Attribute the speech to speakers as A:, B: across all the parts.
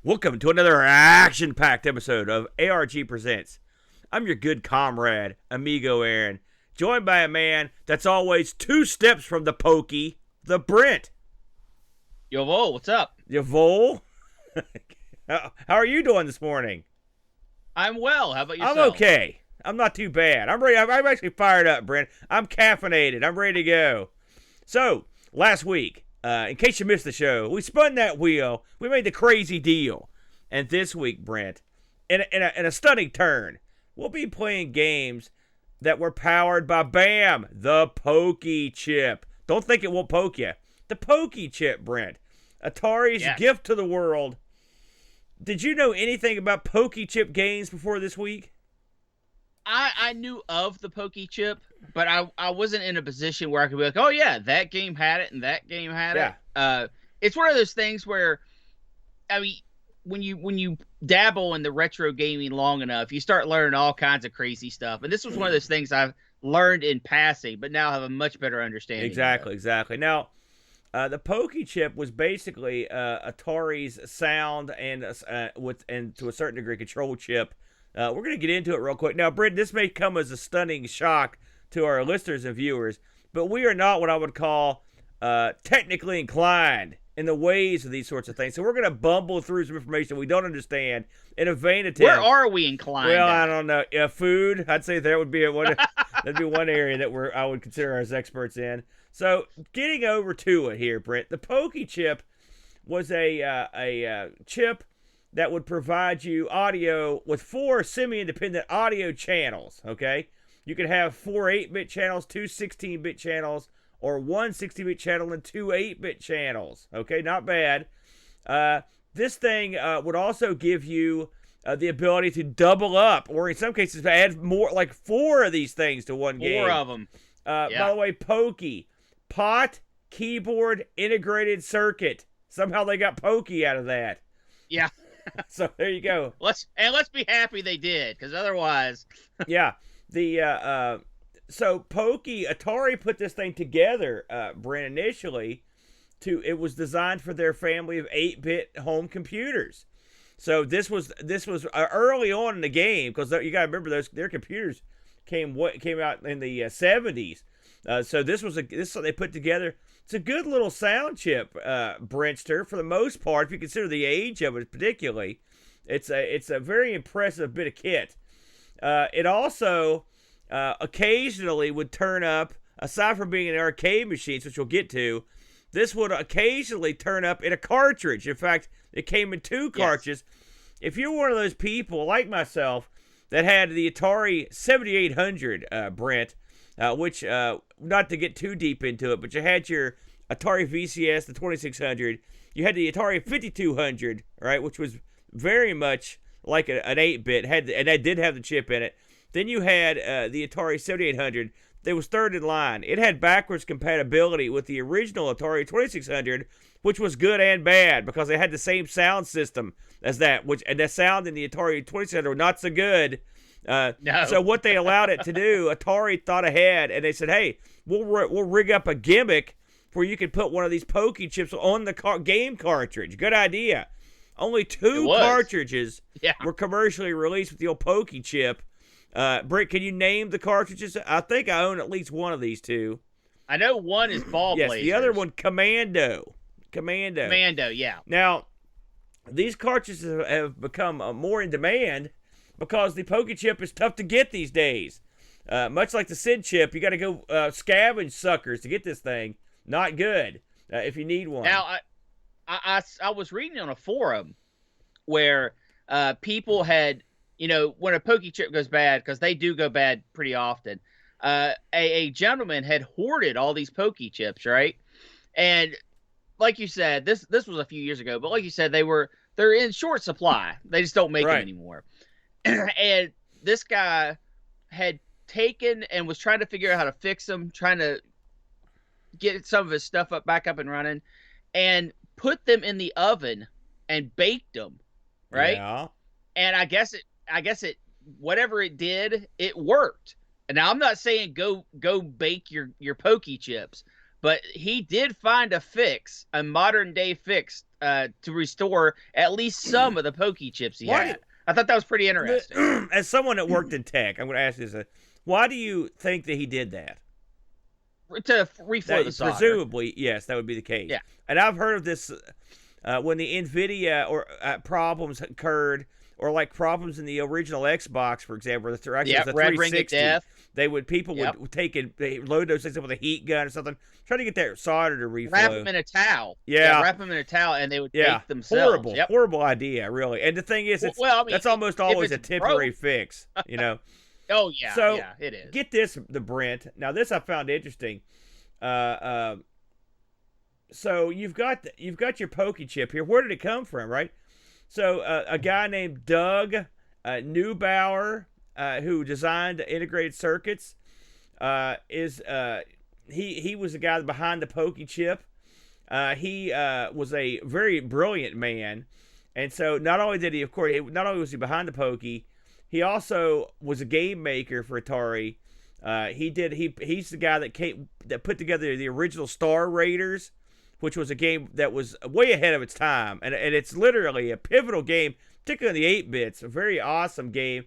A: Welcome to another action-packed episode of ARG Presents. I'm your good comrade, Amigo Aaron, joined by a man that's always two steps from the pokey, the Brent.
B: Yo, Vol, what's up?
A: Yo, Vol? How are you doing this morning?
B: I'm well. How about yourself?
A: I'm okay. I'm not too bad. I'm ready. I'm actually fired up, Brent. I'm caffeinated. I'm ready to go. So, last week, in case you missed the show, we spun that wheel. We made the crazy deal. And this week, Brent, in a stunning turn, we'll be playing games that were powered by BAM, the POKEY Chip. Don't think it won't poke you. The POKEY Chip, Brent. Atari's gift to the world. Did you know anything about POKEY Chip games before this week?
B: I knew of the POKEY Chip, but I wasn't in a position where I could be like, oh yeah, that game had it and that game had it. It's one of those things where, I mean, when you dabble in the retro gaming long enough, you start learning all kinds of crazy stuff. And this was one of those things I've learned in passing, but now have a much better understanding.
A: Exactly. Now, the POKEY Chip was basically Atari's sound and to a certain degree control chip. We're going to get into it real quick. Now, Brent, this may come as a stunning shock to our listeners and viewers, but we are not what I would call technically inclined in the ways of these sorts of things. So we're going to bumble through some information we don't understand in a vain attempt.
B: Where are we inclined?
A: Well, I don't know. Food, I'd say that would be that'd be one area that I would consider us experts in. So getting over to it here, Brent, the POKEY Chip was a chip that would provide you audio with 4 semi-independent audio channels, okay? You could have 4 8-bit channels, 2 16-bit channels, or 1 60-bit channel and 2 8-bit channels, okay? Not bad. This thing would also give you the ability to double up, or in some cases add more, like 4 of these things to one game.
B: 4 of them.
A: By the way, POKEY, pot, keyboard, integrated circuit. Somehow they got POKEY out of that.
B: Yeah.
A: So there you go.
B: Let's be happy they did, because otherwise.
A: Yeah. So POKEY, Atari put this thing together, Brent, initially. It was designed for their family of 8-bit home computers. So this was early on in the game, because you got to remember their computers came out in the 70s. So this they put together. It's a good little sound chip, Brentster, for the most part. If you consider the age of it, particularly, it's a very impressive bit of kit. It also occasionally would turn up, aside from being an arcade machine, which we'll get to. This would occasionally turn up in a cartridge. In fact, it came in 2 cartridges. Yes. If you're one of those people like myself that had the Atari 7800, Brent. Which, not to get too deep into it, but you had your Atari VCS, the 2600. You had the Atari 5200, right, which was very much like an 8-bit, and that did have the chip in it. Then you had the Atari 7800. That was third in line. It had backwards compatibility with the original Atari 2600, which was good and bad because it had the same sound system as that, and the sound in the Atari 2600 were not so good.
B: No.
A: So what they allowed it to do, Atari thought ahead, and they said, "Hey, we'll rig up a gimmick where you can put one of these POKEY chips on the game cartridge." Good idea. Only 2 cartridges were commercially released with the old POKEY chip. Britt, can you name the cartridges? I think I own at least one of these 2.
B: I know one is Ball Blazers.
A: Yes, the other one, Commando,
B: yeah.
A: Now, these cartridges have become more in demand because the POKEY Chip is tough to get these days. Much like the SID chip, you got to go scavenge suckers to get this thing. Not good if you need one.
B: Now, I was reading on a forum where people had, when a POKEY Chip goes bad, because they do go bad pretty often, a gentleman had hoarded all these POKEY Chips, right? And like you said, this was a few years ago, but like you said, they're in short supply. They just don't make them anymore. And this guy had taken and was trying to figure out how to fix them, trying to get some of his stuff back up and running, and put them in the oven and baked them, right?
A: Yeah.
B: And I guess it whatever it did, it worked. And now I'm not saying go bake your POKEY chips, but he did find a fix, a modern day fix to restore at least some of the Pokey Chips he had. I thought that was pretty interesting.
A: As someone that worked in tech, I'm going to ask you this: why do you think that he did that?
B: To reflow the solder.
A: Presumably, yes, that would be the case.
B: Yeah.
A: And I've heard of this when the NVIDIA or problems occurred, or like problems in the original Xbox, for example, the 360. People would take it, they load those things up with a heat gun or something, try to get that solder to reflow.
B: Wrap them in a towel.
A: Yeah.
B: Wrap them in a towel, and they would bake themselves.
A: Horrible idea, really. And the thing is, that's almost always a temporary fix, you know.
B: Oh yeah,
A: so
B: yeah, it is.
A: Get this, the Brent. Now this I found interesting. So you've got your Pokey Chip here. Where did it come from, right? So a guy named Doug Neubauer, who designed integrated circuits, he was the guy behind the Pokey Chip. He was a very brilliant man, and so not only was he behind the Pokey, he also was a game maker for Atari. He's the guy that put together the original Star Raiders, which was a game that was way ahead of its time, and it's literally a pivotal game, particularly in the 8-bits, a very awesome game.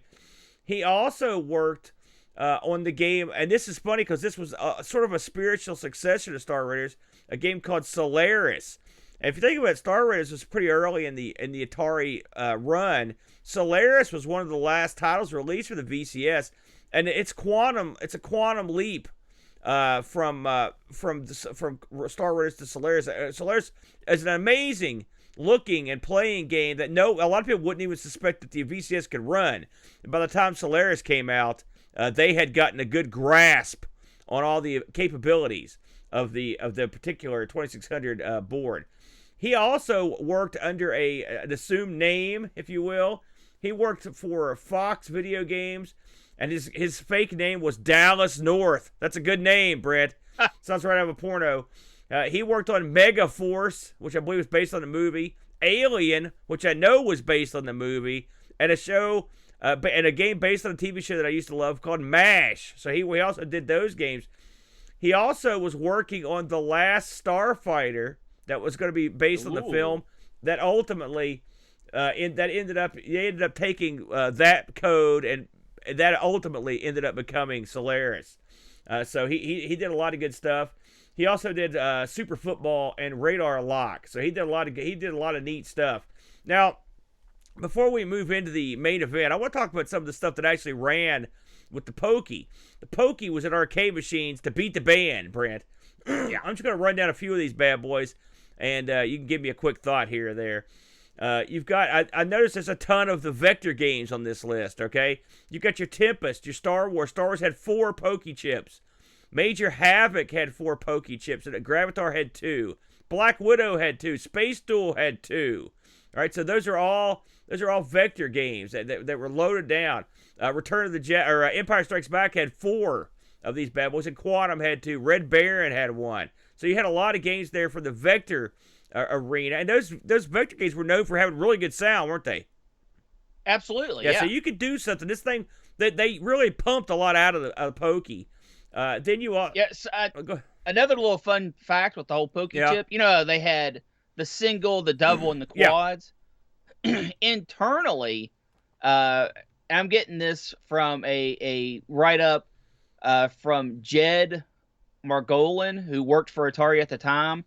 A: He also worked on the game, and this is funny because this was sort of a spiritual successor to Star Raiders, a game called Solaris. And if you think about it, Star Raiders was pretty early in the Atari run. Solaris was one of the last titles released for the VCS, and it's a quantum leap from Star Raiders to Solaris. Solaris is an amazing looking and playing game that a lot of people wouldn't even suspect that the VCS could run. And by the time Solaris came out, they had gotten a good grasp on all the capabilities of the particular 2600 board. He also worked under an assumed name, if you will. He worked for Fox Video Games, and his fake name was Dallas North. That's a good name, Brett. Sounds right out of a porno. He worked on Mega Force, which I believe was based on the movie, Alien, which I know was based on the movie, and a game based on a TV show that I used to love called MASH. So he also did those games. He also was working on The Last Starfighter that was going to be based on the film that ultimately they ended up taking that code, and that ultimately ended up becoming Solaris. So he did a lot of good stuff. He also did Super Football and Radar Lock. So he did a lot of neat stuff. Now, before we move into the main event, I want to talk about some of the stuff that actually ran with the Pokey. The Pokey was at arcade machines to beat the band, Brent. Yeah, I'm just going to run down a few of these bad boys, and you can give me a quick thought here or there. You've got, I noticed there's a ton of the Vector games on this list, okay? You've got your Tempest, your Star Wars. Star Wars had 4 Pokey Chips. Major Havoc had 4 Pokey Chips, and Gravitar had 2. Black Widow had 2. Space Duel had 2. All right, so those are all Vector games that were loaded down. Return of the Jet, or Empire Strikes Back had 4 of these bad boys, and Quantum had 2. Red Baron had 1. So you had a lot of games there for the Vector arena, and those Vector games were known for having really good sound, weren't they?
B: Absolutely. Yeah.
A: So you could do something. This thing that they really pumped a lot out of the Pokey. Then you all.
B: Yes. Another little fun fact with the whole Pokey Chip. You know, they had the single, the double, and the quads. Internally, I'm getting this from a write-up from Jed Margolin, who worked for Atari at the time.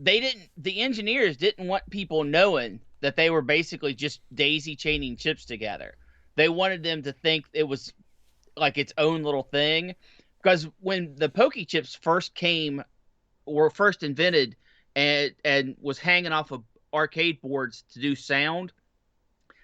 B: The engineers didn't want people knowing that they were basically just daisy chaining chips together. They wanted them to think it was like its own little thing, because when the Pokey Chips were first invented and was hanging off of arcade boards to do sound,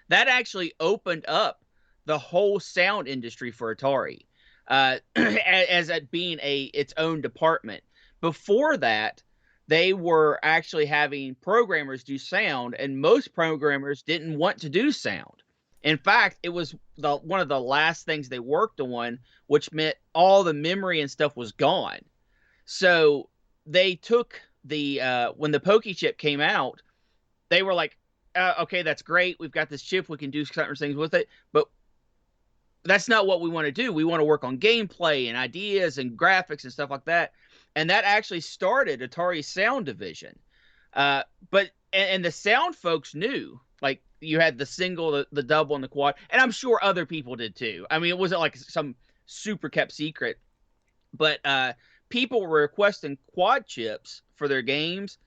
B: that actually opened up the whole sound industry for Atari, as it being its own department. Before that, they were actually having programmers do sound, and most programmers didn't want to do sound. In fact, it was one of the last things they worked on, which meant all the memory and stuff was gone. So they took when the Pokey Chip came out, they were like, okay, that's great. We've got this chip. We can do certain things with it. But that's not what we want to do. We want to work on gameplay and ideas and graphics and stuff like that. And that actually started Atari's sound division. But and the sound folks knew, like you had the single, the double, and the quad, and I'm sure other people did too. I mean, it wasn't like some super kept secret, but people were requesting quad chips for their games,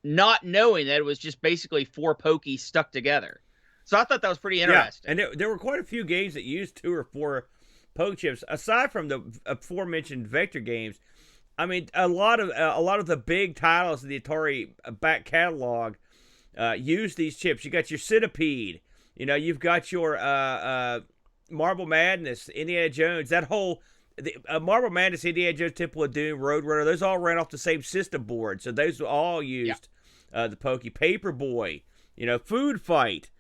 B: not knowing that it was just basically 4 pokies stuck together. So I thought that was pretty interesting.
A: Yeah, and there were quite a few games that used 2 or 4 poke chips. Aside from the aforementioned vector games, I mean, a lot of the big titles of the Atari back catalog use these chips. You got your Centipede, you've got your Marble Madness, Indiana Jones. That whole Marble Madness, Indiana Jones, Temple of Doom, Roadrunner, those all ran off the same system board. So those all used the Pokey. Paperboy, Food Fight.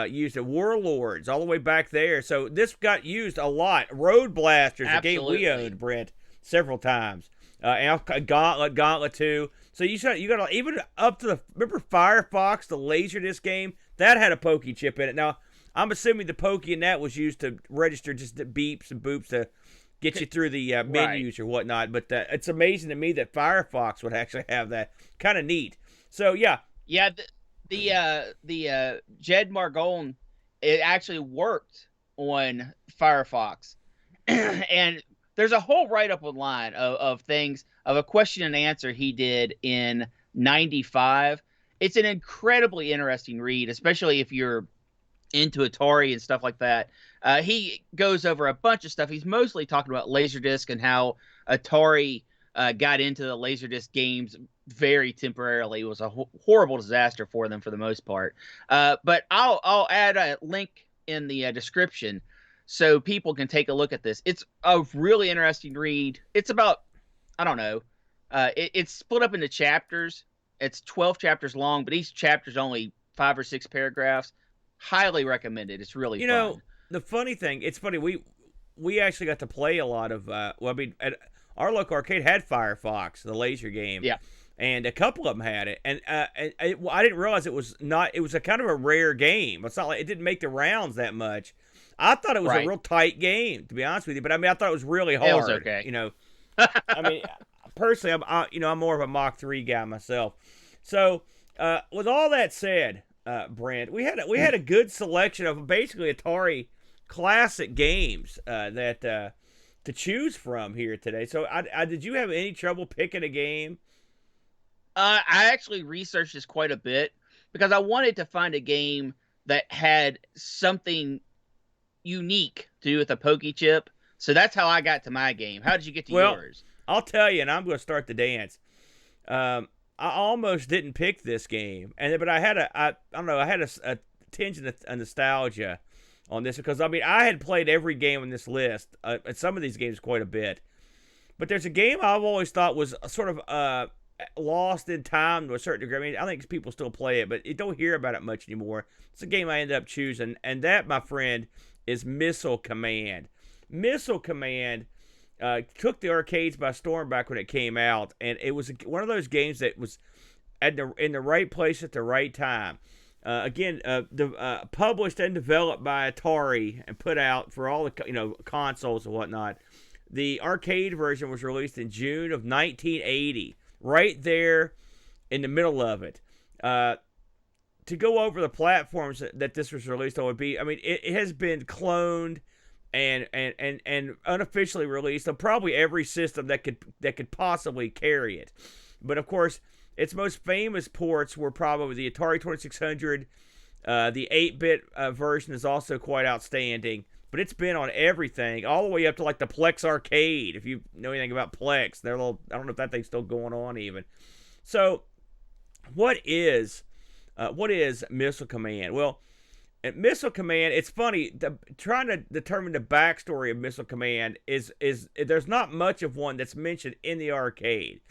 A: Used at Warlords all the way back there. So this got used a lot. Road Blasters, a game we owned, Brent, several times. And Gauntlet Two. So you got even up to remember Firefox, the Laserdisc game? That had a Pokey chip in it. Now, I'm assuming the Pokey in that was used to register just the beeps and boops to get you through the menus or whatnot. But it's amazing to me that Firefox would actually have that. Kind of neat. So, yeah.
B: Yeah, the Jed Margolin, it actually worked on Firefox. And there's a whole write-up online of things, of a question and answer he did in 95. It's an incredibly interesting read, especially if you're into Atari and stuff like that. He goes over a bunch of stuff. He's mostly talking about Laserdisc and how Atari got into the Laserdisc games very temporarily. It was a horrible disaster for them for the most part. But I'll add a link in the description so people can take a look at this. It's a really interesting read. It's about, I don't know, it's split up into chapters. It's 12 chapters long, but each chapter's only 5 or 6 paragraphs. Highly recommended. It's really fun.
A: Know, the funny thing, it's funny, we actually got to play a lot of, our local arcade had Firefox, the laser game.
B: Yeah.
A: And a couple of them had it, and I didn't realize it was not. It was a kind of a rare game. It's not like it didn't make the rounds that much. I thought it was a real tight game, to be honest with you. But I mean, I thought it was really hard.
B: It was okay.
A: I mean, personally, I'm more of a Mach 3 guy myself. So, with all that said, Brent, we had a good selection of basically Atari classic games that to choose from here today. So, did you have any trouble picking a game?
B: I actually researched this quite a bit because I wanted to find a game that had something unique to do with a Pokey chip. So that's how I got to my game. How did you get to yours?
A: I'll tell you, and I'm going to start the dance. I almost didn't pick this game, but I had a tinge of nostalgia on this because I had played every game on this list, and some of these games quite a bit. But there's a game I've always thought was sort of lost in time to a certain degree. I mean, I think people still play it, but you don't hear about it much anymore. It's a game I ended up choosing, and that, my friend, is Missile Command. Missile Command took the arcades by storm back when it came out, and it was one of those games that was in the right place at the right time. Published and developed by Atari and put out for all the consoles and whatnot. The arcade version was released in June of 1980. Right there in the middle of it. To go over the platforms that this was released on would be, I mean, it has been cloned and unofficially released on probably every system that could possibly carry it. But of course, its most famous ports were probably the Atari 2600. The 8-bit version is also quite outstanding. But it's been on everything, all the way up to like the Plex Arcade. If you know anything about Plex, I don't know if that thing's still going on even. So, what is Missile Command? Well, at Missile Command, it's funny. Trying to determine the backstory of Missile Command is there's not much of one that's mentioned in the arcade.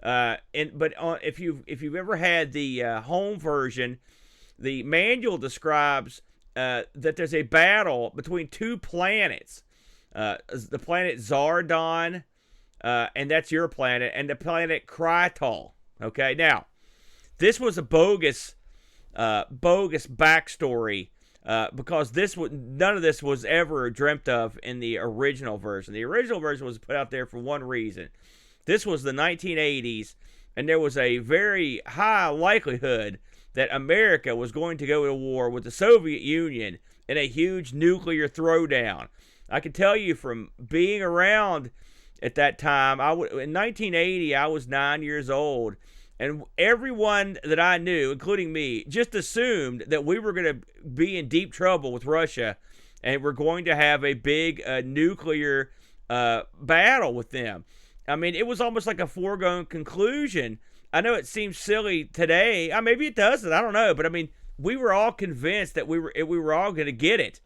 A: If you've ever had the home version, the manual describes that there's a battle between 2 planets. The planet Zardon, and that's your planet, and the planet Krytol. Okay, now, this was a bogus backstory because none of this was ever dreamt of in the original version. The original version was put out there for one reason. This was the 1980s, and there was a very high likelihood that America was going to go to war with the Soviet Union in a huge nuclear throwdown. I can tell you from being around at that time, in 1980, I was 9 years old, and everyone that I knew, including me, just assumed that we were going to be in deep trouble with Russia, and we're going to have a big nuclear battle with them. I mean, it was almost like a foregone conclusion. I know it seems silly today. Maybe it doesn't. I don't know. But I mean, we were all convinced that we were all going to get it.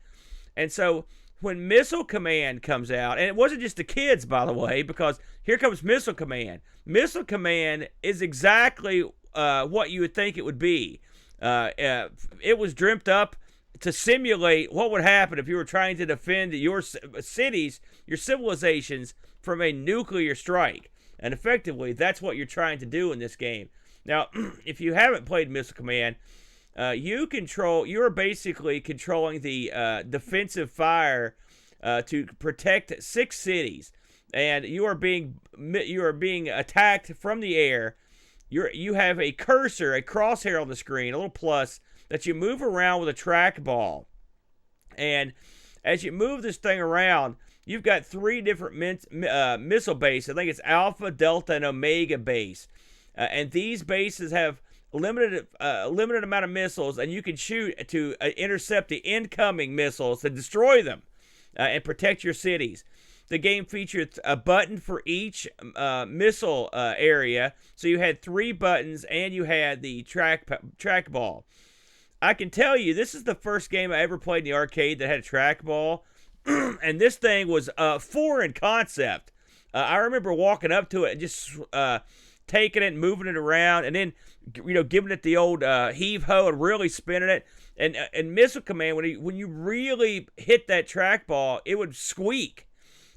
A: And so when Missile Command comes out, and it wasn't just the kids, by the way, because here comes Missile Command. Missile Command is exactly what you would think it would be. It was dreamt up to simulate what would happen if you were trying to defend your cities, your civilizations, from a nuclear strike. And effectively, that's what you're trying to do in this game. Now, if you haven't played Missile Command, you're basically controlling the defensive fire to protect 6 cities, and you are being attacked from the air. You have a cursor, a crosshair on the screen, a little plus that you move around with a trackball, and as you move this thing around, you've got 3 different missile bases. I think it's Alpha, Delta, and Omega base, and these bases have limited amount of missiles, and you can shoot to intercept the incoming missiles to destroy them and protect your cities. The game features a button for each missile area, so you had 3 buttons, and you had the trackball. I can tell you, this is the first game I ever played in the arcade that had a trackball, and this thing was foreign concept. I remember walking up to it and just taking it and moving it around, and then giving it the old heave-ho and really spinning it. And Missile Command, when you really hit that trackball, it would squeak.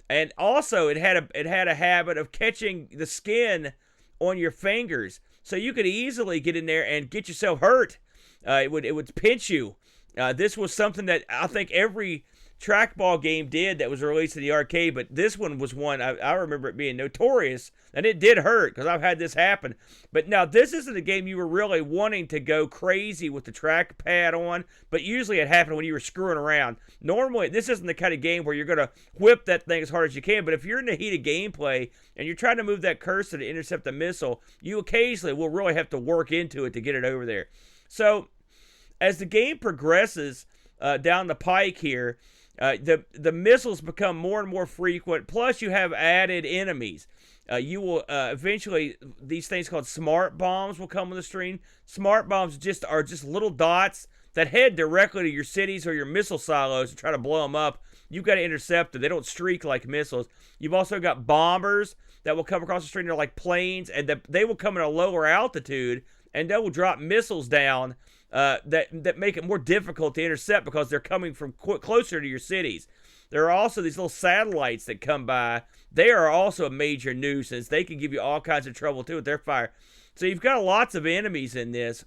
A: And also, it had a habit of catching the skin on your fingers, so you could easily get in there and get yourself hurt. It would pinch you. This was something that I think every trackball game did that was released in the arcade, but this one was one I remember it being notorious, and it did hurt because I've had this happen. But now, this isn't a game you were really wanting to go crazy with the trackpad on, but usually it happened when you were screwing around. Normally, this isn't the kind of game where you're going to whip that thing as hard as you can, but if you're in the heat of gameplay and you're trying to move that cursor to intercept a missile, you occasionally will really have to work into it to get it over there. So, as the game progresses down the pike here, the missiles become more and more frequent, plus you have added enemies. You will eventually, these things called smart bombs will come on the screen. Smart bombs are just little dots that head directly to your cities or your missile silos to try to blow them up. You've got to intercept them. They don't streak like missiles. You've also got bombers that will come across the screen. They're like planes, and they will come at a lower altitude, and they will drop missiles down that make it more difficult to intercept because they're coming from closer to your cities. There are also these little satellites that come by. They are also a major nuisance. They can give you all kinds of trouble too with their fire. So you've got lots of enemies in this.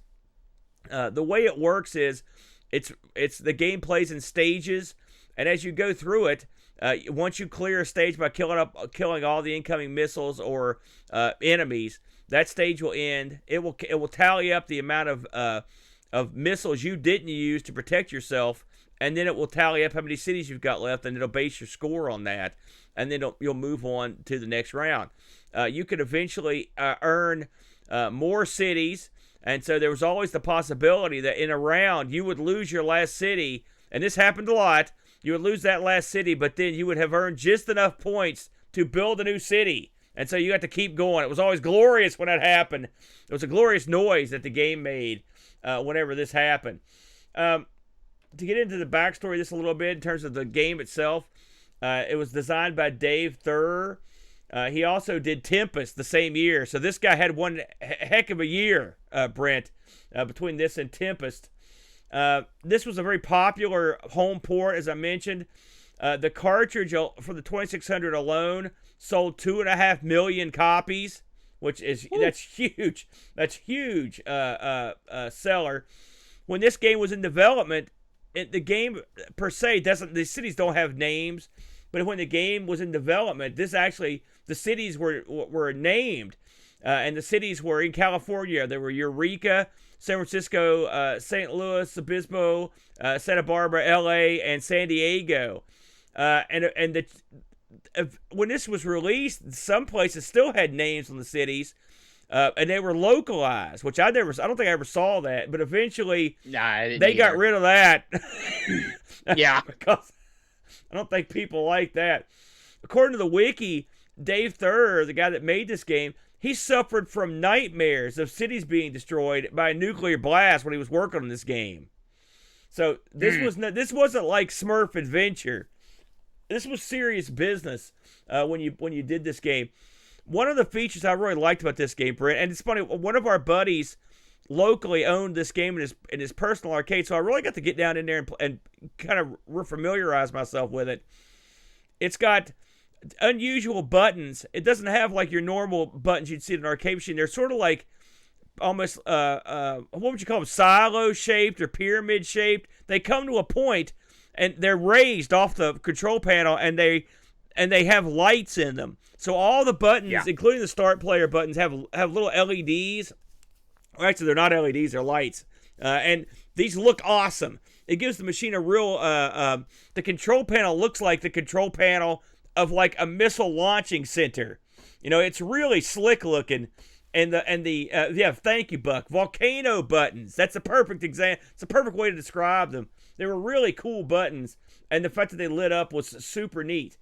A: The way it works is it's the game plays in stages, and as you go through it, once you clear a stage by killing all the incoming missiles or enemies, that stage will end. It will tally up the amount of missiles you didn't use to protect yourself, and then it will tally up how many cities you've got left, and it'll base your score on that, and then you'll move on to the next round. You could eventually earn more cities, and so there was always the possibility that in a round you would lose your last city, and this happened a lot. You would lose that last city, but then you would have earned just enough points to build a new city. And so you got to keep going. It was always glorious when that happened. It was a glorious noise that the game made whenever this happened. To get into the backstory of this a little bit in terms of the game itself, it was designed by Dave Thurer. He also did Tempest the same year. So this guy had one heck of a year, Brent, between this and Tempest. This was a very popular home port, as I mentioned. The cartridge for the 2600 alone sold 2.5 million copies, which is that's huge. That's huge seller. When this game was in development, the game per se doesn't. The cities don't have names, but when the game was in development, the cities were named. And the cities were in California. There were Eureka, San Francisco, St. Louis, Obispo, Santa Barbara, L.A., and San Diego. When this was released, some places still had names on the cities, and they were localized, which I don't think I ever saw that. But eventually, they got rid of that.
B: Yeah,
A: because I don't think people like that. According to the wiki, Dave Thurr, the guy that made this game, he suffered from nightmares of cities being destroyed by a nuclear blast when he was working on this game. So this wasn't like Smurf Adventure. This was serious business when you did this game. One of the features I really liked about this game, Brent, and it's funny, one of our buddies locally owned this game in his personal arcade, so I really got to get down in there and kind of familiarize myself with it. It's got unusual buttons. It doesn't have like your normal buttons you'd see in an arcade machine. They're sort of like almost what would you call them, silo shaped or pyramid shaped. They come to a point and they're raised off the control panel, and they have lights in them. So all the buttons, including the start player buttons, have little LEDs. Well, actually, they're not LEDs; they're lights. And these look awesome. It gives the machine a real. The control panel looks like the control panel of like a missile launching center. It's really slick looking. And thank you, Buck. Volcano buttons. That's a perfect example. It's a perfect way to describe them. They were really cool buttons, and the fact that they lit up was super neat.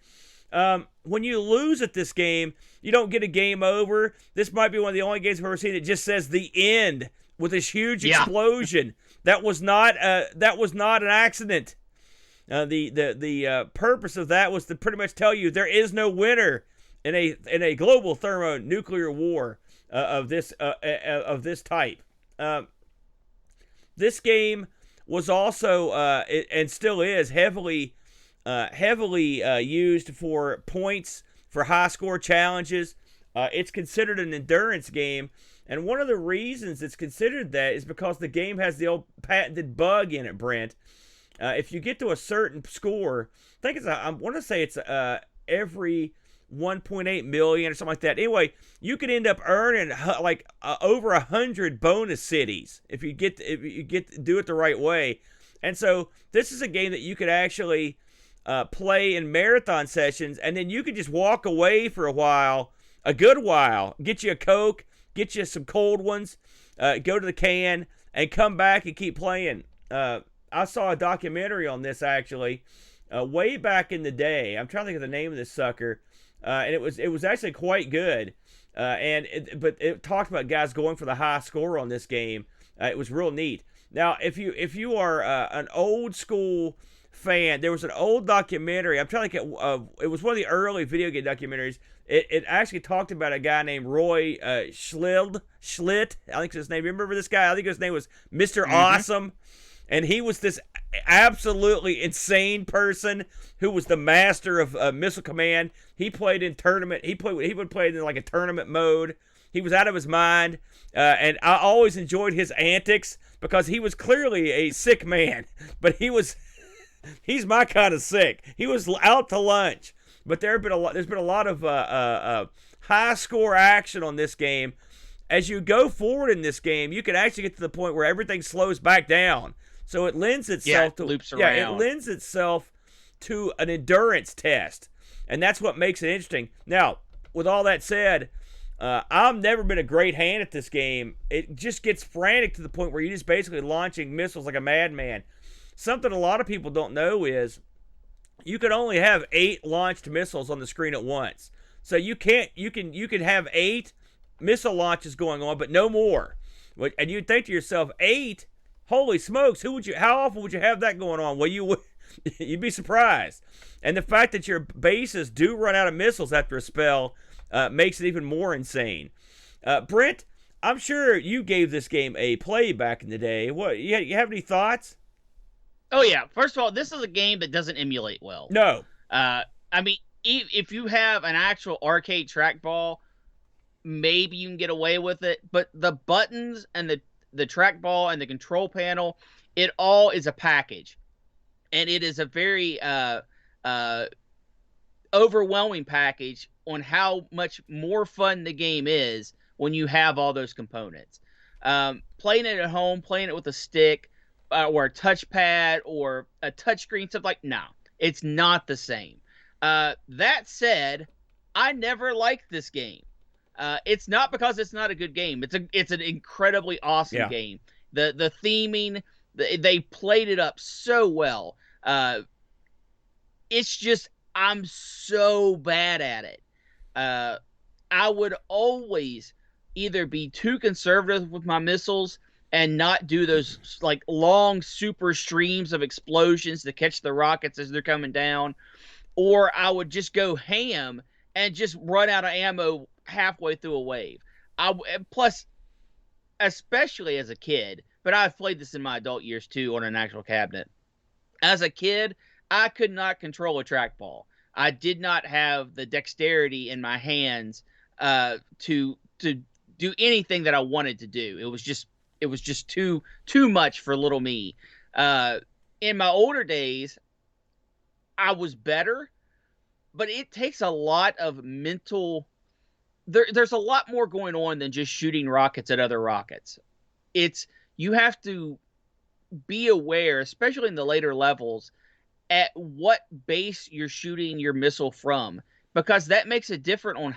A: When you lose at this game, you don't get a game over. This might be one of the only games I've ever seen that just says the end with this huge explosion. That was not an accident. The purpose of that was to pretty much tell you there is no winner in a global thermonuclear war of this type. This game was also and still is heavily used for points for high score challenges. It's considered an endurance game, and one of the reasons it's considered that is because the game has the old patented bug in it, Brent. If you get to a certain score, I want to say it's every 1.8 million or something like that. Anyway, you could end up earning like over 100 bonus cities if you get to do it the right way. And so this is a game that you could actually play in marathon sessions, and then you could just walk away for a good while, get you a Coke, get you some cold ones, go to the can, and come back and keep playing. I saw a documentary on this actually way back in the day. I'm trying to think of the name of this sucker. And it was actually quite good, but it talked about guys going for the high score on this game. It was real neat. Now, if you are an old school fan, there was an old documentary. I'm trying to think. It was one of the early video game documentaries. It actually talked about a guy named Roy Schlitt. I think his name. Remember this guy? I think his name was Mr. Awesome. And he was this absolutely insane person who was the master of Missile Command. He played in tournament. He would play in like a tournament mode. He was out of his mind, and I always enjoyed his antics because he was clearly a sick man. But he's my kind of sick. He was out to lunch. But there's been a lot of high score action on this game. As you go forward in this game, you can actually get to the point where everything slows back down. So it lends itself to
B: loops around.
A: it lends itself to an endurance test, and that's what makes it interesting. Now, with all that said, I've never been a great hand at this game. It just gets frantic to the point where you're just basically launching missiles like a madman. Something a lot of people don't know is you can only have 8 launched missiles on the screen at once. So you can have 8 missile launches going on, but no more. And you'd think to yourself, 8. Holy smokes! How often would you have that going on? Well, you'd be surprised. And the fact that your bases do run out of missiles after a spell makes it even more insane. Brent, I'm sure you gave this game a play back in the day. What you have any thoughts?
B: Oh yeah. First of all, this is a game that doesn't emulate well.
A: No.
B: I mean, if you have an actual arcade trackball, maybe you can get away with it. But the buttons and the trackball and the control panel, it all is a package, and it is a very overwhelming package on how much more fun the game is when you have all those components. Playing it at home, playing it with a stick or a touchpad or a touchscreen, stuff like, no, it's not the same. That said, I never liked this game. It's not because it's not a good game. It's an incredibly awesome game. The theming, they played it up so well. It's just I'm so bad at it. I would always either be too conservative with my missiles and not do those like long super streams of explosions to catch the rockets as they're coming down, or I would just go ham and just run out of ammo halfway through a wave. Plus, especially as a kid, but I've played this in my adult years too on an actual cabinet. As a kid, I could not control a trackball. I did not have the dexterity in my hands to do anything that I wanted to do. It was just too much for little me. In my older days, I was better, but it takes a lot of mental. There's a lot more going on than just shooting rockets at other rockets. You have to be aware, especially in the later levels, at what base you're shooting your missile from, because that makes a difference on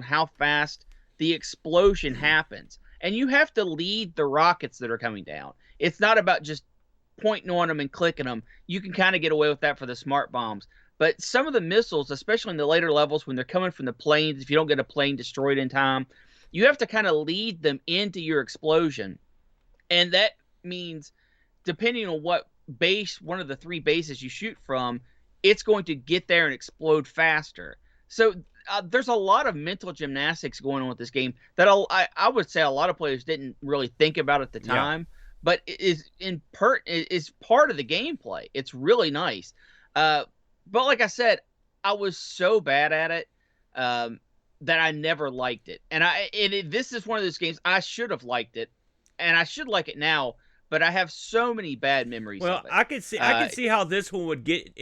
B: how fast the explosion happens. And you have to lead the rockets that are coming down. It's not about just pointing on them and clicking them. You can kind of get away with that for the smart bombs. But some of the missiles, especially in the later levels when they're coming from the planes, if you don't get a plane destroyed in time, you have to kind of lead them into your explosion. And that means, depending on what base, one of the three bases you shoot from, it's going to get there and explode faster. So there's a lot of mental gymnastics going on with this game that I would say a lot of players didn't really think about at the time, but it is part of the gameplay. It's really nice. But like I said, I was so bad at it that I never liked it. This is one of those games I should have liked it, and I should like it now. But I have so many bad memories of it.
A: I can see how this one would get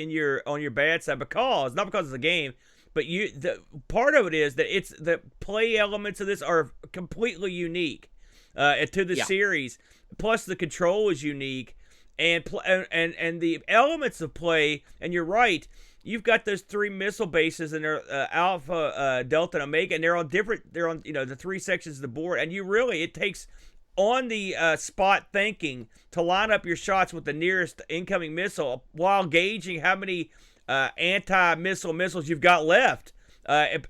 A: on your bad side, because not because it's a game, but the part of it is that it's the play elements of this are completely unique to the series. Plus the control is unique, and the elements of play. And you're right, you've got those three missile bases, and they're Alpha, Delta, and Omega, and they're on the three sections of the board. And it takes on the spot thinking to line up your shots with the nearest incoming missile while gauging how many anti-missile missiles you've got left. It's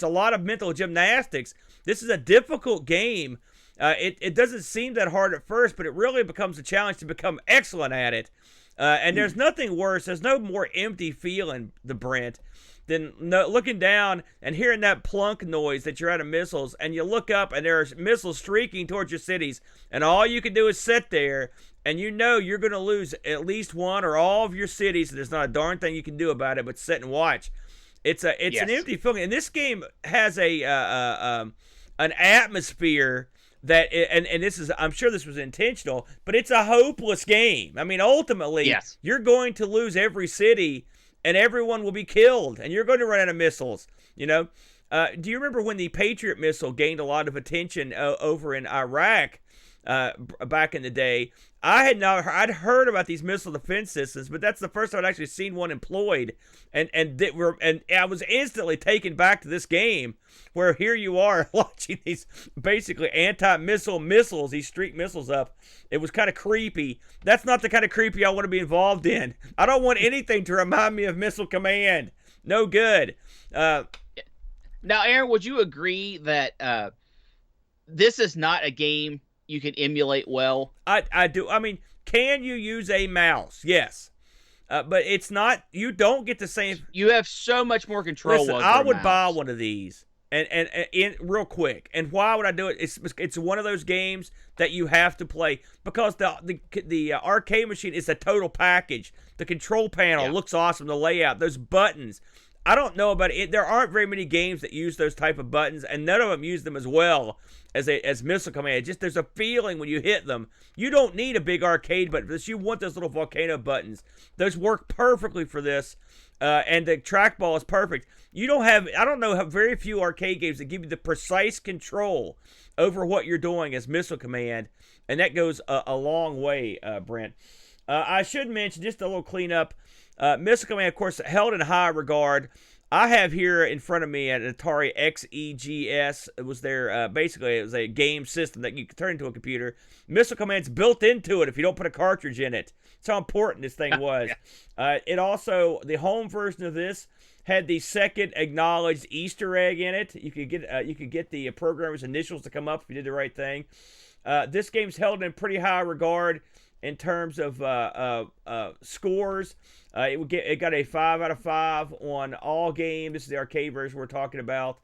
A: a lot of mental gymnastics. This is a difficult game. It doesn't seem that hard at first, but it really becomes a challenge to become excellent at it. And there's nothing worse. There's no more empty feeling, Brent, than looking down and hearing that plunk noise that you're out of missiles, and you look up and there are missiles streaking towards your cities, and all you can do is sit there, and you're going to lose at least one or all of your cities, and there's not a darn thing you can do about it but sit and watch. It's an empty feeling, and this game has an atmosphere that, and this is, I'm sure this was intentional, but it's a hopeless game. I mean, ultimately, you're going to lose every city, and everyone will be killed, and you're going to run out of missiles. Do you remember when the Patriot missile gained a lot of attention over in Iraq back in the day? I'd heard about these missile defense systems, but that's the first time I'd actually seen one employed, and I was instantly taken back to this game, where here you are launching these basically anti-missile missiles, these streak missiles up. It was kind of creepy. That's not the kind of creepy I want to be involved in. I don't want anything to remind me of Missile Command. No good.
B: Now, Aaron, would you agree that this is not a game you can emulate well?
A: I do. I mean, can you use a mouse? Yes. But it's not, you don't get the same.
B: You have so much more control.
A: Listen, I would buy one of these and real quick. And why would I do it? It's one of those games that you have to play, because the arcade machine is a total package. The control panel looks awesome. The layout, those buttons. I don't know about it. There aren't very many games that use those type of buttons, and none of them use them as well as Missile Command. Just there's a feeling when you hit them. You don't need a big arcade button for this. You want those little volcano buttons. Those work perfectly for this, and the trackball is perfect. You don't have. I don't know. Have very few arcade games that give you the precise control over what you're doing as Missile Command, and that goes a long way, Brent. I should mention just a little cleanup. Missile Command, of course, held in high regard. I have here in front of me an Atari XEGS. It was their, basically, it was a game system that you could turn into a computer. Missile Command's built into it if you don't put a cartridge in it. That's how important this thing was. It also, the home version of this had the second acknowledged Easter egg in it. You could get the programmer's initials to come up if you did the right thing. This game's held in pretty high regard in terms of scores. It got a 5 out of 5 on all games. This is the arcade version we're talking about.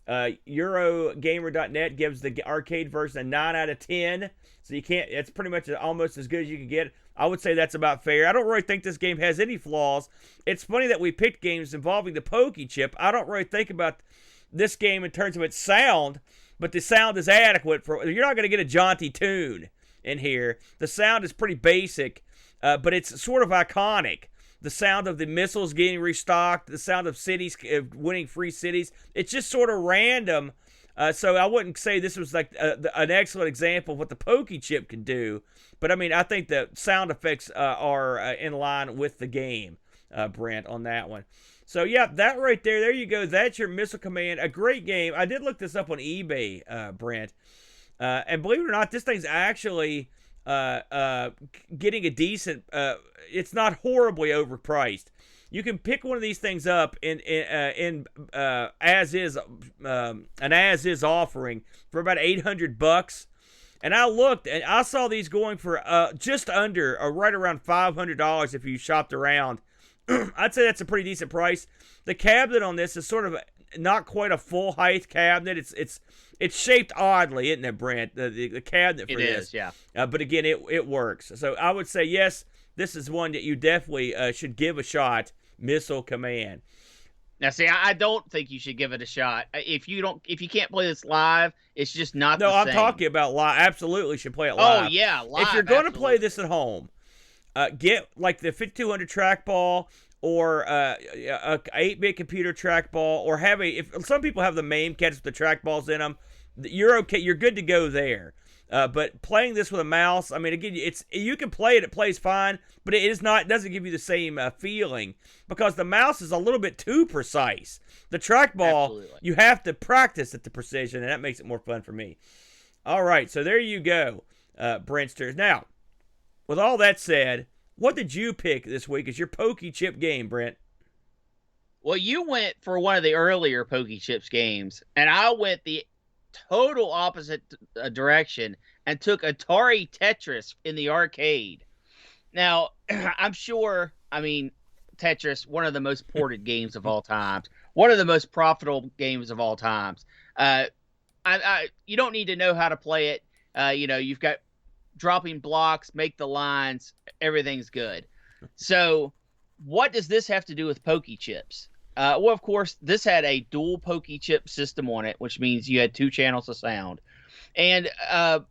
A: Eurogamer.net gives the arcade version a 9 out of 10. So you can't. It's pretty much almost as good as you can get. I would say that's about fair. I don't really think this game has any flaws. It's funny that we picked games involving the POKEY Chip. I don't really think about this game in terms of its sound, but the sound is adequate for. You're not going to get a jaunty tune in here. The sound is pretty basic, but it's sort of iconic. The sound of the missiles getting restocked, the sound of cities winning free cities. It's just sort of random. So I wouldn't say this was like an excellent example of what the POKEY Chip can do. But I mean, I think the sound effects are in line with the game, Brent, on that one. So yeah, that right there you go. That's your Missile Command. A great game. I did look this up on eBay, Brent. And believe it or not, this thing's actually getting a decent. It's not horribly overpriced. You can pick one of these things up in as is an as is offering for about $800. And I looked and I saw these going for just under right around $500 if you shopped around. I'd say that's a pretty decent price. The cabinet on this is sort of not quite a full height cabinet. It's shaped oddly, isn't it, Brent? The cabinet for this.
B: It is, yeah.
A: But again, it works. So I would say yes, this is one that you definitely should give a shot. Missile Command.
B: Now, see, I don't think you should give it a shot. If you can't play this live, it's just not the same.
A: No, I'm talking about live. Absolutely should play it live.
B: Oh yeah, live.
A: If you're going to play this at home, get like the 5200 trackball or a 8-bit computer trackball, or have if some people have the MAME kits with the trackballs in them, you're okay. You're good to go there. But playing this with a mouse, I mean, again, you can play it. It plays fine, but it doesn't give you the same feeling because the mouse is a little bit too precise. The trackball,
B: Absolutely.
A: You have to practice at the precision, and that makes it more fun for me. All right, so there you go, Brentsters. Now, with all that said, what did you pick this week as your POKEY Chip game, Brent?
B: Well, you went for one of the earlier POKEY Chips games, and I went the total opposite direction and took Atari Tetris in the arcade. Now, I'm sure, I mean, Tetris, one of the most ported games of all times, one of the most profitable games of all times. You don't need to know how to play it. You've got dropping blocks, make the lines, everything's good. So what does this have to do with POKEY Chips? Well, of course, this had a dual POKEY Chip system on it, which means you had 2 channels of sound. And I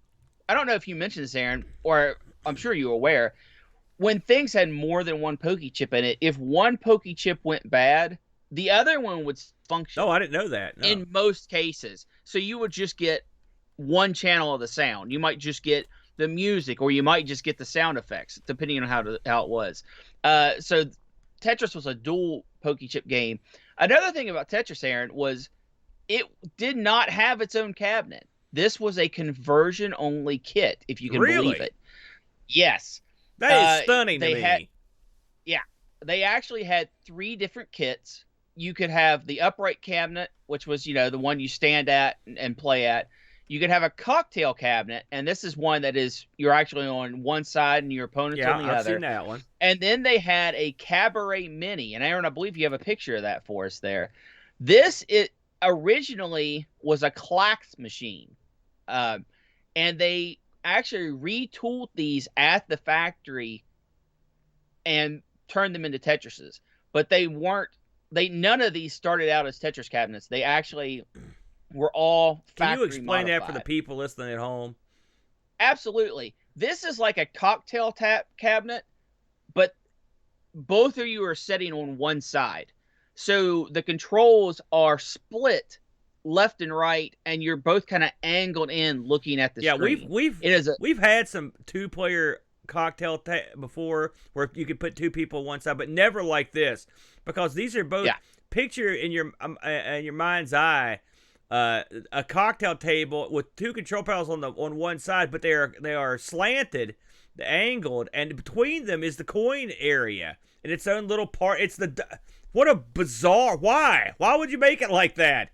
B: don't know if you mentioned this, Aaron, or I'm sure you were aware, when things had more than one POKEY Chip in it, if one POKEY Chip went bad, the other one would function.
A: Oh, I didn't know that. No.
B: In most cases. So you would just get one channel of the sound. You might just get the music, or you might just get the sound effects, depending on how it was. So Tetris was a dual POKEY Chip game. Another thing about Tetris, Aaron, was it did not have its own cabinet. This was a conversion-only kit, if you can believe it. Yes.
A: That is stunning to me.
B: Yeah. They actually had 3 different kits. You could have the upright cabinet, which was, the one you stand at and play at. You could have a cocktail cabinet, and this is one that is you're actually on one side and your opponent's on the other. Yeah, I've
A: seen that one.
B: And then they had a Cabaret Mini, and Aaron, I believe you have a picture of that for us there. This originally was a Clax machine, and they actually retooled these at the factory and turned them into Tetrises, but they weren't none of these started out as Tetris cabinets. They actually were all factory
A: Can you explain
B: modified.
A: that for the people listening at home?
B: Absolutely. This is like a cocktail tap cabinet, but both of you are sitting on one side. So the controls are split left and right, and you're both kind of angled in looking at the screen.
A: We've had some 2-player cocktail before where you could put 2 people on one side, but never like this, because these are both picture in your mind's eye a cocktail table with 2 control panels on one side, but they are slanted, angled, and between them is the coin area in its own little part. What a bizarre. Why would you make it like that?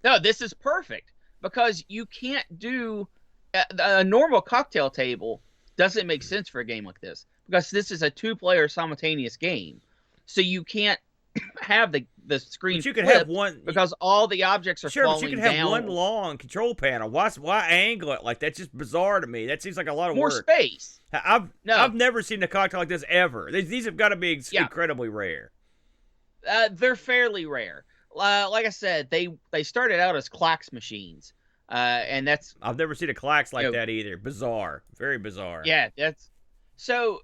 B: No, this is perfect, because you can't do a normal cocktail table. Doesn't make sense for a game like this, because this is a 2-player simultaneous game. So you can't have the screen.
A: But you could have one,
B: because all the objects are falling down.
A: But you could have one long control panel. Why angle it like that? That's just bizarre to me. That seems like a lot of
B: more
A: work.
B: Space.
A: I've never seen a cocktail like this ever. These have got to be incredibly rare.
B: They're fairly rare. Like I said, they started out as clacks machines. And that's,
A: I've never seen a clacks like that either. Bizarre. Very bizarre.
B: Yeah, that's so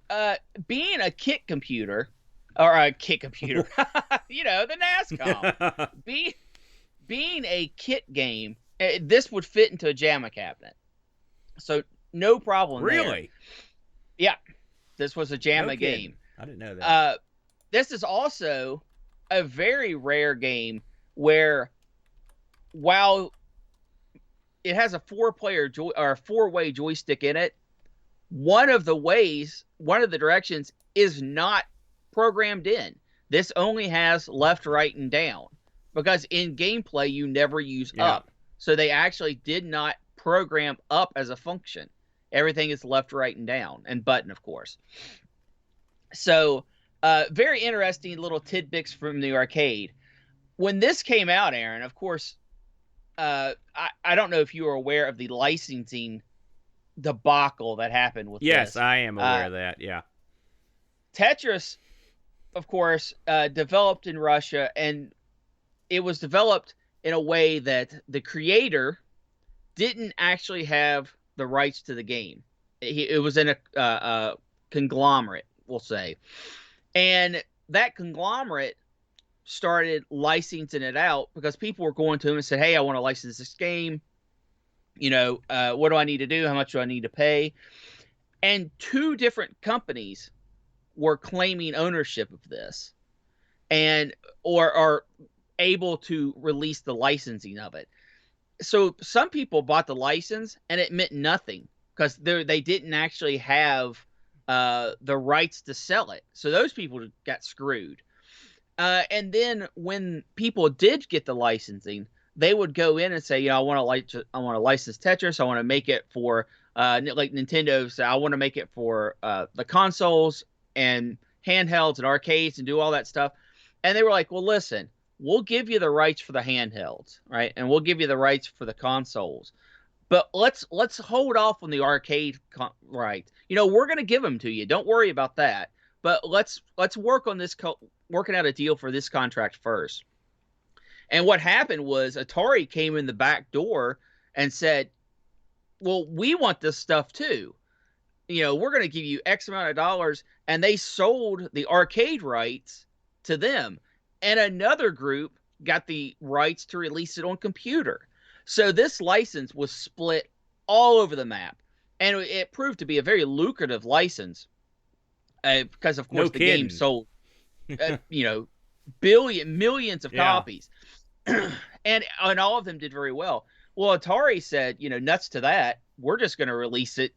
B: being a kit computer, or a kit computer, the NASCAR. being a kit game, this would fit into a JAMA cabinet. So no problem
A: Really?
B: there. Yeah. This was a JAMA game.
A: I didn't know that.
B: This is also a very rare game where, while it has a 4-way joystick in it, one of the directions is not programmed in. This only has left, right, and down, because in gameplay you never use up. So they actually did not program up as a function. Everything is left, right, and down, and button, of course. So very interesting little tidbits from the arcade. When this came out, Aaron, of course, I don't know if you are aware of the licensing debacle that happened with this.
A: Yes, I am aware of that, yeah.
B: Tetris, of course, developed in Russia, and it was developed in a way that the creator didn't actually have the rights to the game. It was in a conglomerate, we'll say. And that conglomerate started licensing it out because people were going to him and said, hey, I want to license this game. What do I need to do? How much do I need to pay? And 2 different companies were claiming ownership of this or are able to release the licensing of it. So some people bought the license and it meant nothing because they didn't actually have the rights to sell it. So those people got screwed. And then when people did get the licensing, they would go in and say, I want to license Tetris. I want to make it for like Nintendo. So I want to make it for the consoles and handhelds and arcades and do all that stuff. And they were like, well, listen, we'll give you the rights for the handhelds, right? And we'll give you the rights for the consoles. But let's hold off on the arcade rights. We're going to give them to you. Don't worry about that. But let's work on this, working out a deal for this contract first. And what happened was Atari came in the back door and said, well, we want this stuff too. We're going to give you X amount of dollars. And they sold the arcade rights to them. And another group got the rights to release it on computer. So this license was split all over the map. And it proved to be a very lucrative license because, of course, the game sold, millions of copies. and all of them did very well. Well, Atari said, nuts to that. We're just going to release it.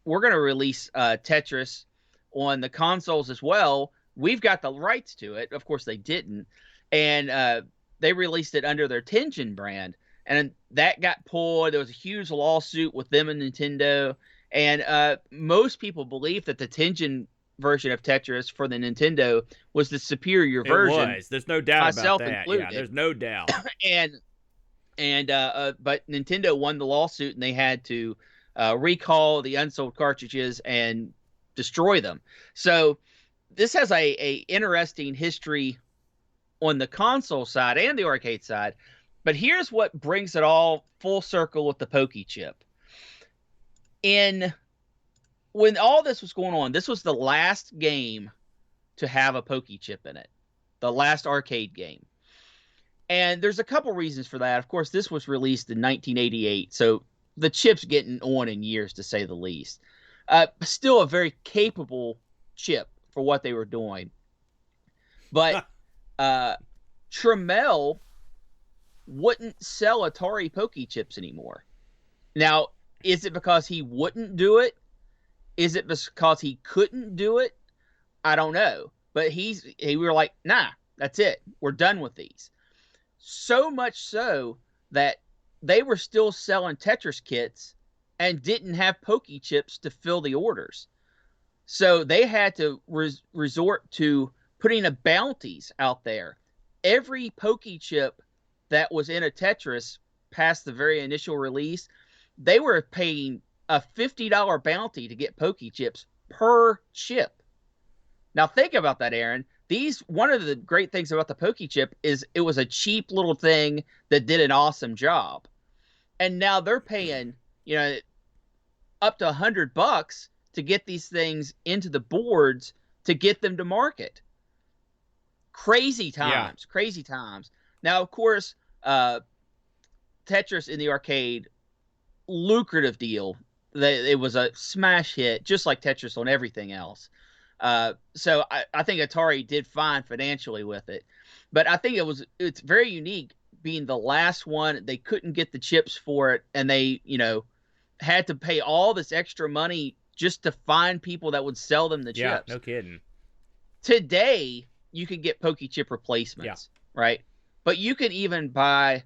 B: We're going to release Tetris on the consoles as well. We've got the rights to it. Of course, they didn't. And they released it under their Tengen brand. And that got pulled. There was a huge lawsuit with them and Nintendo. And most people believe that the Tengen version of Tetris for the Nintendo was the superior version.
A: It was. There's no doubt about that.
B: Included.
A: Yeah, there's no doubt.
B: But Nintendo won the lawsuit, and they had to recall the unsold cartridges and destroy them. So this has a interesting history on the console side and the arcade side. But here's what brings it all full circle with the POKEY Chip. When all this was going on, this was the last game to have a POKEY Chip in it, the last arcade game. And there's a couple reasons for that. Of course, this was released in 1988, so the chip's getting on in years, to say the least. Still a very capable chip for what they were doing. But Trammell wouldn't sell Atari POKEY Chips anymore. Now, is it because he wouldn't do it? Is it because he couldn't do it? I don't know. But we were like, nah, that's it. We're done with these. So much so that they were still selling Tetris kits and didn't have POKEY Chips to fill the orders. So they had to resort to putting bounties out there. Every POKEY Chip that was in a Tetris past the very initial release, they were paying a $50 bounty to get POKEY Chips per chip. Now think about that, Aaron. One of the great things about the POKEY Chip is it was a cheap little thing that did an awesome job. And now they're paying, up to $100 to get these things into the boards to get them to market. Crazy times, crazy times. Now, of course, Tetris in the arcade, lucrative deal. It was a smash hit, just like Tetris on everything else. So I think Atari did fine financially with it, but I think it's very unique being the last one. They couldn't get the chips for it, and they had to pay all this extra money just to find people that would sell them the chips.
A: Yeah, no kidding.
B: Today you can get POKEY Chip replacements, right? But you can even buy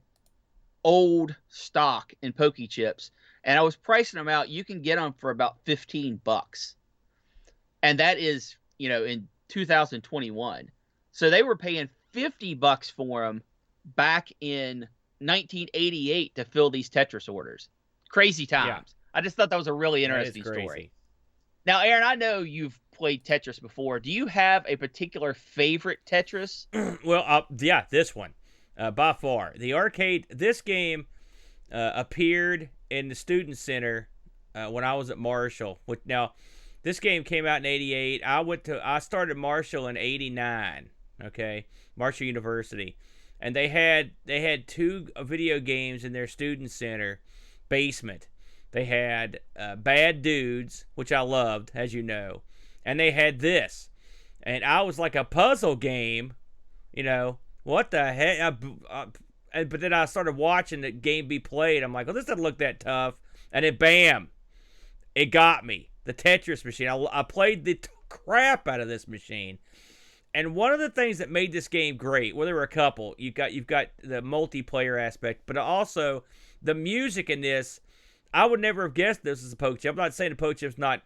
B: old stock in POKEY Chips, and I was pricing them out. You can get them for about $15. And that is, in 2021. So they were paying $50 for them back in 1988 to fill these Tetris orders. Crazy times. Yeah. I just thought that was a really interesting story. Now, Aaron, I know you've played Tetris before. Do you have a particular favorite Tetris?
A: Well, this one. By far. The arcade, this game appeared in the Student Center when I was at Marshall. Now, this game came out in 88. I started Marshall in 89. Okay, Marshall University, and they had two video games in their student center basement. They had Bad Dudes, which I loved, as you know, and they had this, and I was like a puzzle game, what the heck? But then I started watching the game be played. I'm like, well, this doesn't look that tough, and then bam, it got me. The Tetris machine. I played the crap out of this machine. And one of the things that made this game great, well, there were a couple. You've got the multiplayer aspect, but also the music in this. I would never have guessed this was a POKEY Chip. I'm not saying the POKEY Chip's not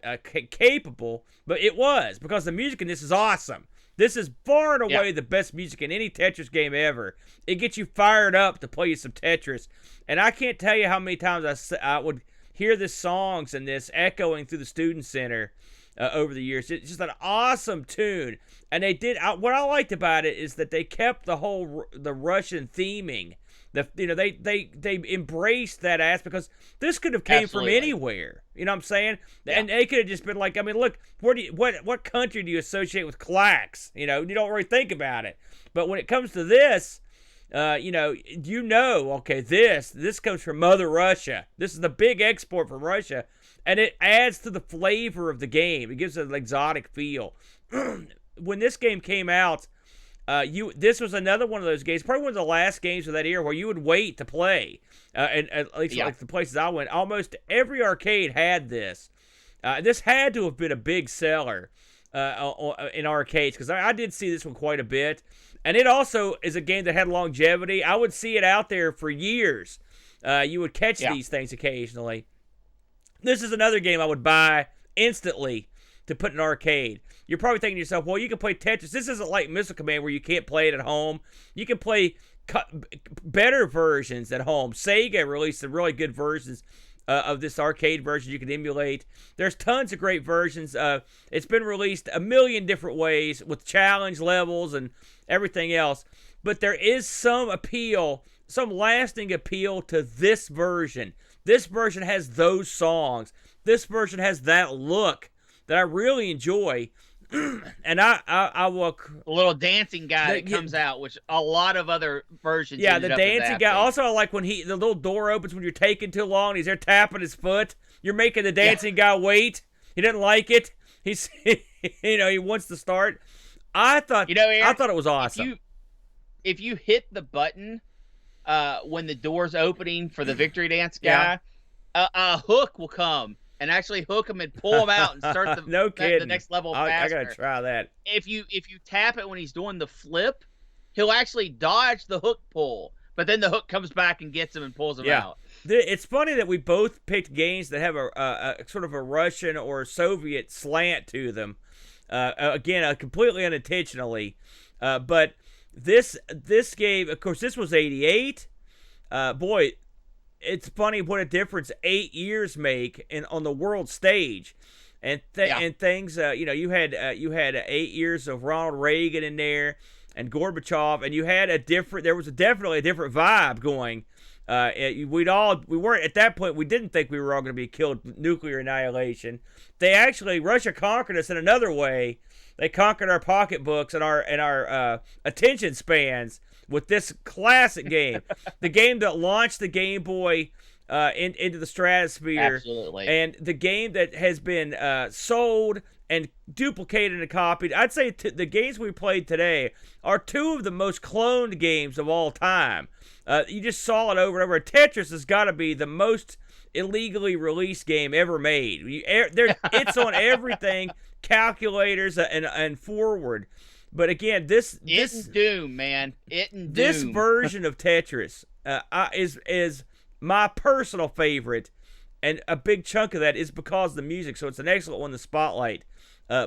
A: capable, but it was, because the music in this is awesome. This is far and away the best music in any Tetris game ever. It gets you fired up to play you some Tetris. And I can't tell you how many times I would hear the songs and this echoing through the student center over the years. It's just an awesome tune, and they did. What I liked about it is that they kept the Russian theming. They embraced that aspect, because this could have came from anywhere. You know what I'm saying? Yeah. And they could have just been like, I mean, look, what country do you associate with clacks? You don't really think about it. But when it comes to this, okay, this comes from Mother Russia. This is the big export from Russia, and it adds to the flavor of the game. It gives it an exotic feel. When this game came out, this was another one of those games, probably one of the last games of that era where you would wait to play. And at least like the places I went, almost every arcade had this. This had to have been a big seller in arcades, because I did see this one quite a bit. And it also is a game that had longevity. I would see it out there for years. You would catch these things occasionally. This is another game I would buy instantly to put in an arcade. You're probably thinking to yourself, well, you can play Tetris. This isn't like Missile Command where you can't play it at home. You can play better versions at home. Sega released some really good versions of this arcade version you can emulate. There's tons of great versions. It's been released a million different ways with challenge levels and everything else. but there is some appeal, some lasting appeal to this version. This version has those songs. This version has that look that I really enjoy. And I will.
B: A little dancing guy that comes out, which a lot of other versions.
A: Yeah, the dancing guy. Also, I like when the little door opens when you're taking too long. And he's there tapping his foot. You're making the dancing guy wait. He didn't like it. He's, he wants to start. I thought, Eric, I thought it was awesome.
B: If you hit the button when the door's opening for the victory dance guy, a hook will come and actually hook him and pull him out and start the the next level faster.
A: I gotta try that.
B: If you tap it when he's doing the flip, he'll actually dodge the hook pull, but then the hook comes back and gets him and pulls him out.
A: It's funny that we both picked games that have a sort of a Russian or Soviet slant to them. Again, completely unintentionally. But this game, of course, this was 88. Boy, it's funny what a difference 8 years make on the world stage, and things. You had 8 years of Ronald Reagan in there and Gorbachev, and you had there was definitely a different vibe going. We weren't at that point. We didn't think we were all going to be killed nuclear annihilation. Russia conquered us in another way. They conquered our pocketbooks and our attention spans with this classic game, the game that launched the Game Boy into the stratosphere.
B: Absolutely.
A: And the game that has been sold and duplicated and copied. I'd say the games we played today are two of the most cloned games of all time. You just saw it over and over. Tetris has got to be the most illegally released game ever made. It's on everything, calculators and forward. But again, this
B: Doom, man. Doom.
A: This version of Tetris is my personal favorite, and a big chunk of that is because of the music. So it's an excellent one to spotlight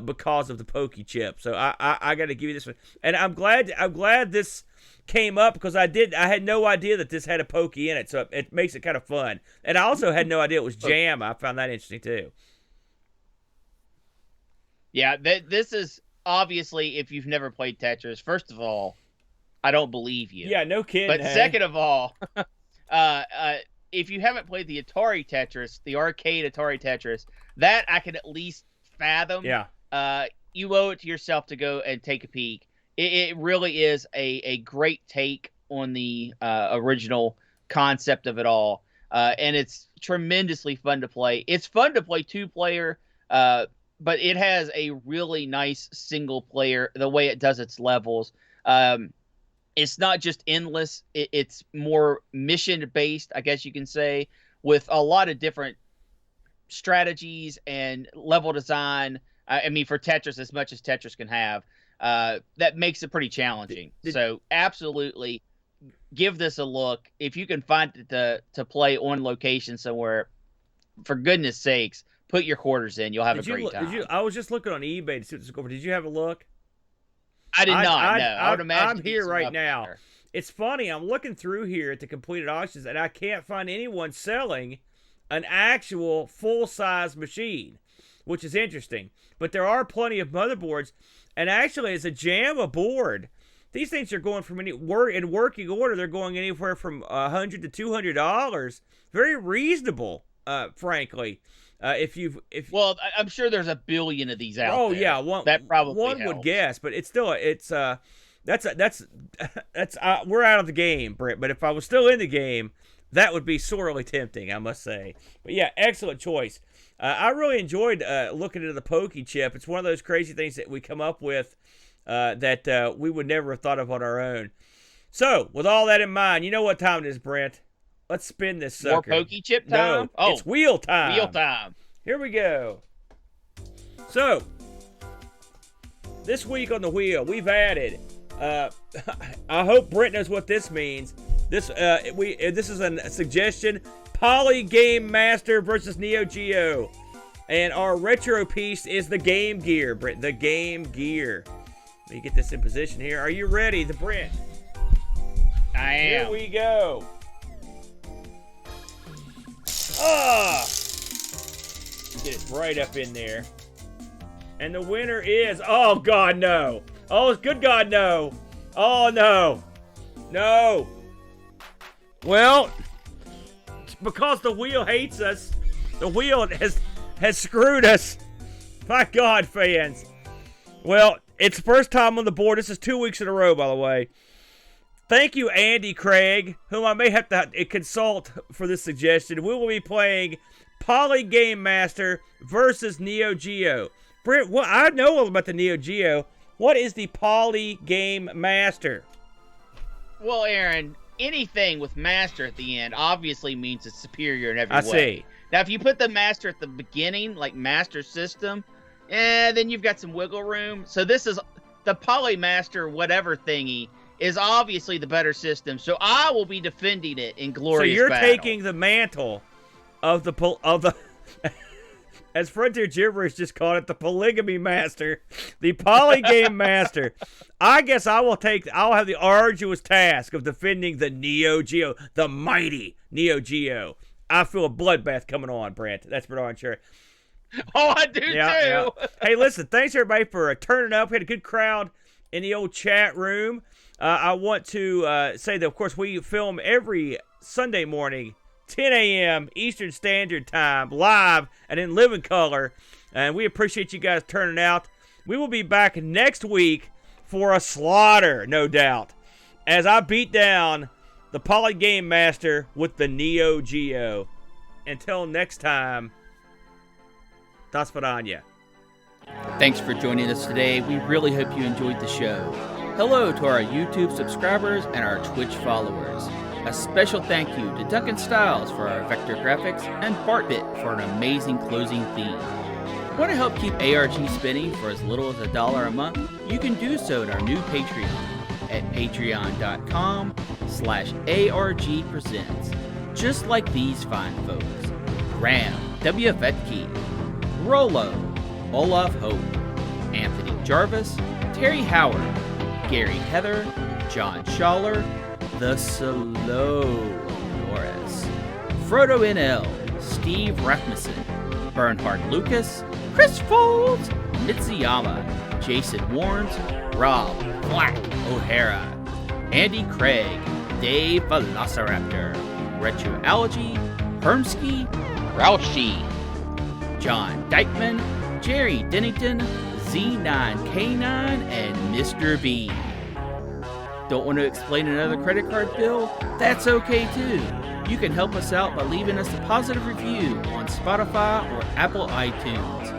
A: because of the POKEY Chip. So I got to give you this one, and I'm glad this came up because I had no idea that this had a pokey in it, so it makes it kind of fun. And I also had no idea it was jam. I found that interesting too.
B: Yeah, this is obviously, if you've never played Tetris, first of all, I don't believe you.
A: Yeah, no kidding.
B: But second of all, if you haven't played the Atari Tetris, the arcade Atari Tetris, that I can at least fathom.
A: Yeah.
B: You owe it to yourself to go and take a peek. It really is a great take on the original concept of it all. And it's tremendously fun to play. It's fun to play two-player, but it has a really nice single-player, the way it does its levels. It's not just endless. It's more mission-based, I guess you can say, with a lot of different strategies and level design. I mean, for Tetris, as much as Tetris can have. That makes it pretty challenging. So absolutely give this a look. If you can find it to play on location somewhere, for goodness sakes, put your quarters in. You'll have a great time.
A: I was just looking on eBay to see what this is going for. Did you have a look?
B: I did not. No, I would imagine
A: I'm here right now. It's funny. I'm looking through here at the completed auctions, and I can't find anyone selling an actual full-size machine, which is interesting. But there are plenty of motherboards. And actually, as a JAMA board, these things are going from in working order. They're going anywhere from $100 to $200. Very reasonable, frankly.
B: Well, I'm sure there's a billion of these out there.
A: Oh yeah, one would guess, but it's still that's we're out of the game, Brent. But if I was still in the game, that would be sorely tempting, I must say. But yeah, excellent choice. I really enjoyed looking into the POKEY Chip. It's one of those crazy things that we come up with that we would never have thought of on our own. So, with all that in mind, you know what time it is, Brent. Let's spin this sucker.
B: More POKEY Chip time?
A: No, it's wheel time.
B: Wheel time.
A: Here we go. So, this week on the wheel, we've added, I hope Brent knows what this means. This is a suggestion. Poly Game Master versus Neo Geo. And our retro piece is the Game Gear, Brent. The Game Gear. Let me get this in position here. Are you ready, the Brent?
B: I am.
A: Here we go. Get it right up in there. And the winner is... Oh, God, no. Oh, good God, no. Oh, no. No. Well, because the wheel hates us. The wheel has screwed us. My God, fans. Well, it's the first time on the board. This is 2 weeks in a row, by the way. Thank you, Andy Craig, whom I may have to consult for this suggestion. We will be playing Poly Game Master versus Neo Geo. Brent, well, I know all about the Neo Geo. What is the Poly Game Master?
B: Well, Aaron, anything with master at the end obviously means it's superior in every way.
A: I see.
B: Now, if you put the master at the beginning, like master system, then you've got some wiggle room. So this is the Poly Master whatever thingy is obviously the better system. So I will be defending it in glorious battle.
A: So you're taking the mantle of the as Frontier Gibberish just called it, the Polygamy Master, the Poly Game Master. I guess I'll have the arduous task of defending the Neo Geo, the mighty Neo Geo. I feel a bloodbath coming on, Brent. That's for darn sure.
B: Oh, I do too.
A: Yeah. Hey, listen, thanks everybody for turning up. We had a good crowd in the old chat room. I want to say that, of course, we film every Sunday morning, 10 a.m. Eastern Standard Time, live and in living color. And we appreciate you guys turning out. We will be back next week for a slaughter, no doubt, as I beat down the Poly Game Master with the Neo Geo. Until next time, das vidanya.
C: Thanks for joining us today. We really hope you enjoyed the show. Hello to our YouTube subscribers and our Twitch followers. A special thank you to Duncan Styles for our vector graphics and Bartbit for an amazing closing theme. Want to help keep ARG spinning for as little as $1 a month? You can do so at our new Patreon at patreon.com/ARG Presents. Just like these fine folks. Graham W. Vetke, Rollo, Olaf Hope, Anthony Jarvis, Terry Howard, Gary Heather, John Schaller, The Slow Norris, Frodo NL, Steve Rasmussen, Bernhard Lucas, Chris Folds, Mitsuyama, Jason Warnes, Rob Black O'Hara, Andy Craig, Dave Velociraptor, Retroalgy, Hermsky, Roushi, John Dykeman, Jerry Dennington, Z9K9, and Mr. B. Don't want to explain another credit card bill? That's okay too. You can help us out by leaving us a positive review on Spotify or Apple iTunes.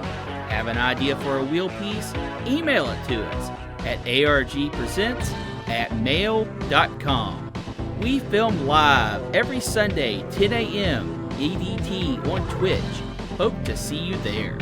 C: Have an idea for a wheel piece? Email it to us at argpresents@mail.com. We film live every Sunday, 10 a.m. EDT on Twitch. Hope to see you there.